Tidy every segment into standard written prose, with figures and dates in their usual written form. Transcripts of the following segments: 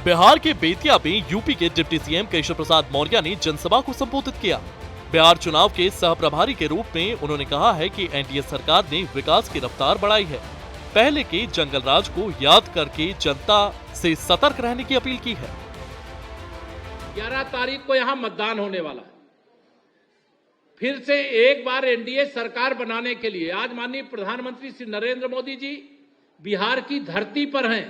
बिहार के बेतिया में यूपी के डिप्टी सीएम केशव प्रसाद मौर्य ने जनसभा को संबोधित किया। बिहार चुनाव के सह प्रभारी के रूप में उन्होंने कहा है कि एनडीए सरकार ने विकास की रफ्तार बढ़ाई है। पहले के जंगल राज को याद करके जनता से सतर्क रहने की अपील की है। 11 तारीख को यहां मतदान होने वाला है। फिर से एक बार एनडीए सरकार बनाने के लिए आज माननीय प्रधानमंत्री श्री नरेंद्र मोदी जी बिहार की धरती पर हैं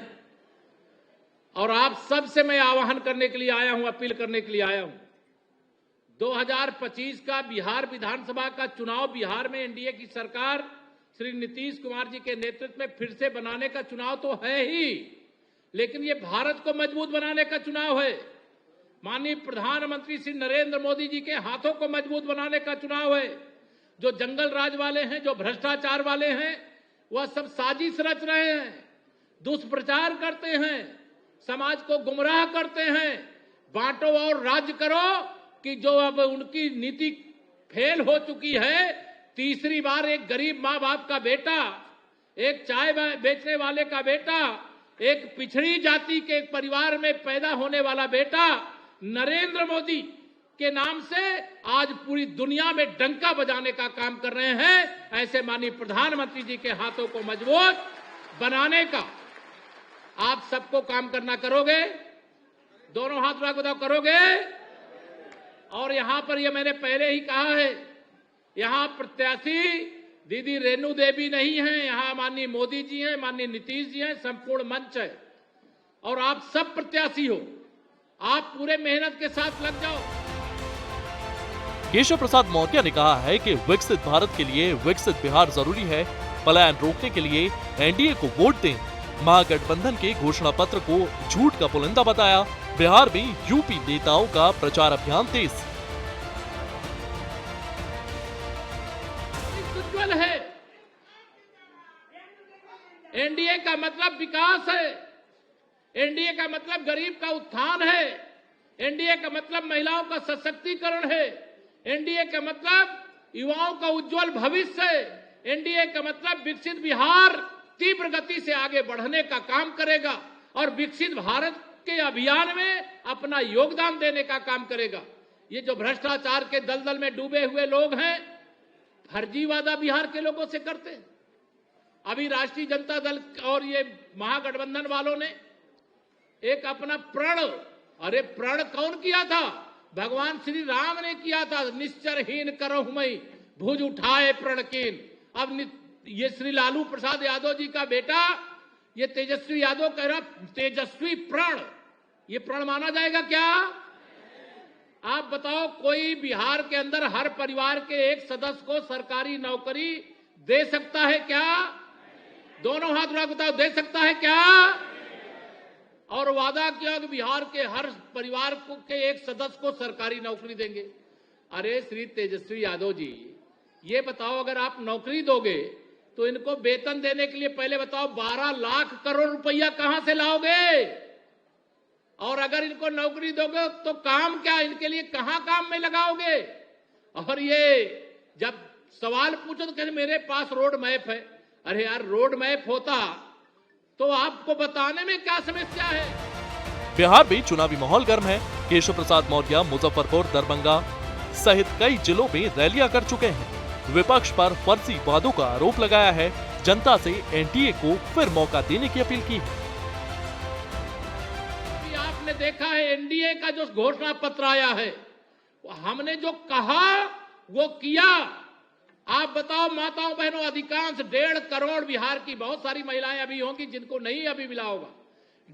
और आप सबसे मैं आह्वान करने के लिए आया हूं, अपील करने के लिए आया हूं। 2025 का बिहार विधानसभा का चुनाव बिहार में एनडीए की सरकार श्री नीतीश कुमार जी के नेतृत्व में फिर से बनाने का चुनाव तो है ही, लेकिन ये भारत को मजबूत बनाने का चुनाव है। माननीय प्रधानमंत्री श्री नरेंद्र मोदी जी के हाथों को मजबूत बनाने का चुनाव है। जो जंगल राज वाले हैं, जो भ्रष्टाचार वाले हैं, वह सब साजिश रच रहे हैं, दुष्प्रचार करते हैं, समाज को गुमराह करते हैं। बांटो और राज्य करो कि जो अब उनकी नीति फेल हो चुकी है। तीसरी बार एक गरीब माँ बाप का बेटा, एक चाय बेचने वाले का बेटा, एक पिछड़ी जाति के एक परिवार में पैदा होने वाला बेटा नरेंद्र मोदी के नाम से आज पूरी दुनिया में डंका बजाने का काम कर रहे हैं। ऐसे माननीय प्रधानमंत्री जी के हाथों को मजबूत बनाने का आप सबको काम करना करोगे? दोनों हाथ उठा बताओ, करोगे? और यहां पर यह मैंने पहले ही कहा है, यहां प्रत्याशी दीदी रेणु देवी नहीं है, यहां माननीय मोदी जी हैं, माननीय नीतीश जी हैं, संपूर्ण मंच है और आप सब प्रत्याशी हो। आप पूरे मेहनत के साथ लग जाओ। केशव प्रसाद मौर्य ने कहा है कि विकसित भारत के लिए विकसित बिहार जरूरी है। पलायन रोकने के लिए एनडीए को वोट दें। महागठबंधन के घोषणा पत्र को झूठ का पुलिंदा बताया। बिहार में यूपी नेताओं का प्रचार अभियान तेज। उज्जवल है। एनडीए का मतलब विकास है। एनडीए का मतलब गरीब का उत्थान है। एनडीए का मतलब महिलाओं का सशक्तिकरण है। एनडीए का मतलब युवाओं का उज्जवल भविष्य है। एनडीए का मतलब विकसित बिहार तीव्र गति से आगे बढ़ने का काम करेगा और विकसित भारत के अभियान में अपना योगदान देने का काम करेगा। ये जो भ्रष्टाचार के दलदल में डूबे हुए लोग हैं, फर्जी वादा बिहार के लोगों से करते हैं। अभी राष्ट्रीय जनता दल और ये महागठबंधन वालों ने एक अपना प्रण, अरे प्रण कौन किया था? भगवान श्री राम ने किया था, निश्चरहीन करो मई भुज उठाए प्रण कीन। अब ये श्री लालू प्रसाद यादव जी का बेटा ये तेजस्वी यादव कह रहा तेजस्वी प्रण, ये प्रण माना जाएगा क्या? आप बताओ, कोई बिहार के अंदर हर परिवार के एक सदस्य को सरकारी नौकरी दे सकता है क्या? दोनों हाथ उठा बताओ, दे सकता है क्या? और वादा किया कि बिहार के हर परिवार को के एक सदस्य को सरकारी नौकरी देंगे। अरे श्री तेजस्वी यादव जी, ये बताओ, अगर आप नौकरी दोगे तो इनको वेतन देने के लिए पहले बताओ 12 लाख करोड़ रुपया कहां से लाओगे? और अगर इनको नौकरी दोगे तो काम क्या, इनके लिए कहां काम में लगाओगे? और ये जब सवाल पूछो तो कहते मेरे पास रोड मैप है। अरे यार, रोड मैप होता तो आपको बताने में क्या समस्या है? बिहार में चुनावी माहौल गर्म है। केशव प्रसाद मौर्य मुजफ्फरपुर, दरभंगा सहित कई जिलों में रैलियां कर चुके हैं। विपक्ष पर फर्जी वादों का आरोप लगाया है। जनता से एनडीए को फिर मौका देने की अपील की है। आपने देखा है एनडीए का जो घोषणा पत्र आया है, हमने जो कहा वो किया। आप बताओ माताओं बहनों, अधिकांश 1.5 करोड़ बिहार की बहुत सारी महिलाएं अभी होंगी जिनको नहीं अभी मिला होगा।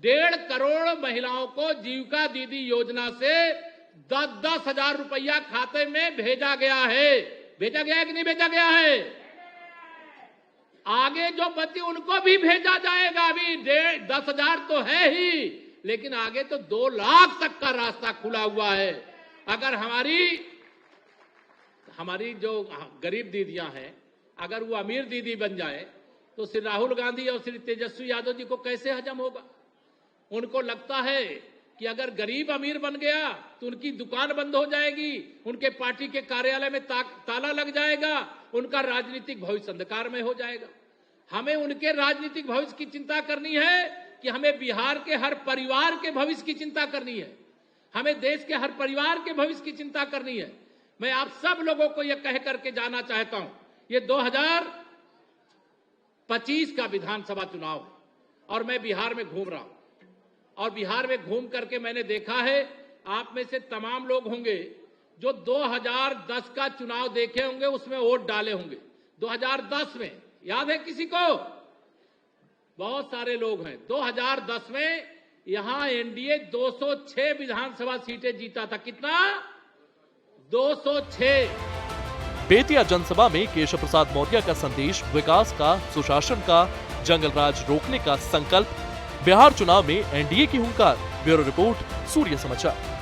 1.5 करोड़ महिलाओं को जीविका दीदी योजना से 10-10 हजार रुपया खाते में भेजा गया है। भेजा गया है कि नहीं भेजा गया है? आगे जो बच्चे उनको भी भेजा जाएगा। अभी 10 हजार तो है ही, लेकिन आगे तो 2 लाख तक का रास्ता खुला हुआ है। अगर हमारी जो गरीब दीदियां हैं, अगर वो अमीर दीदी बन जाए तो श्री राहुल गांधी और श्री तेजस्वी यादव जी को कैसे हजम होगा? उनको लगता है कि अगर गरीब अमीर बन गया तो उनकी दुकान बंद हो जाएगी, उनके पार्टी के कार्यालय में ताला लग जाएगा, उनका राजनीतिक भविष्य अंधकार में हो जाएगा। हमें उनके राजनीतिक भविष्य की चिंता करनी है कि कि हमें बिहार के हर परिवार के भविष्य की चिंता करनी है, हमें देश के हर परिवार के भविष्य की चिंता करनी है। मैं आप सब लोगों को यह कह करके जाना चाहता हूं, ये 2025 का विधानसभा चुनाव है और मैं बिहार में घूम रहा हूं और बिहार में घूम करके मैंने देखा है, आप में से तमाम लोग होंगे जो 2010 का चुनाव देखे होंगे, उसमें वोट डाले होंगे। 2010 में याद है किसी को? बहुत सारे लोग हैं। 2010 में यहां एनडीए 206 विधानसभा सीटें जीता था। कितना? 206। बेतिया जनसभा में केशव प्रसाद मौर्य का संदेश विकास का, सुशासन का, जंगल राज रोकने का संकल्प, बिहार चुनाव में एनडीए की हुंकार। ब्यूरो रिपोर्ट, सूर्य समाचार।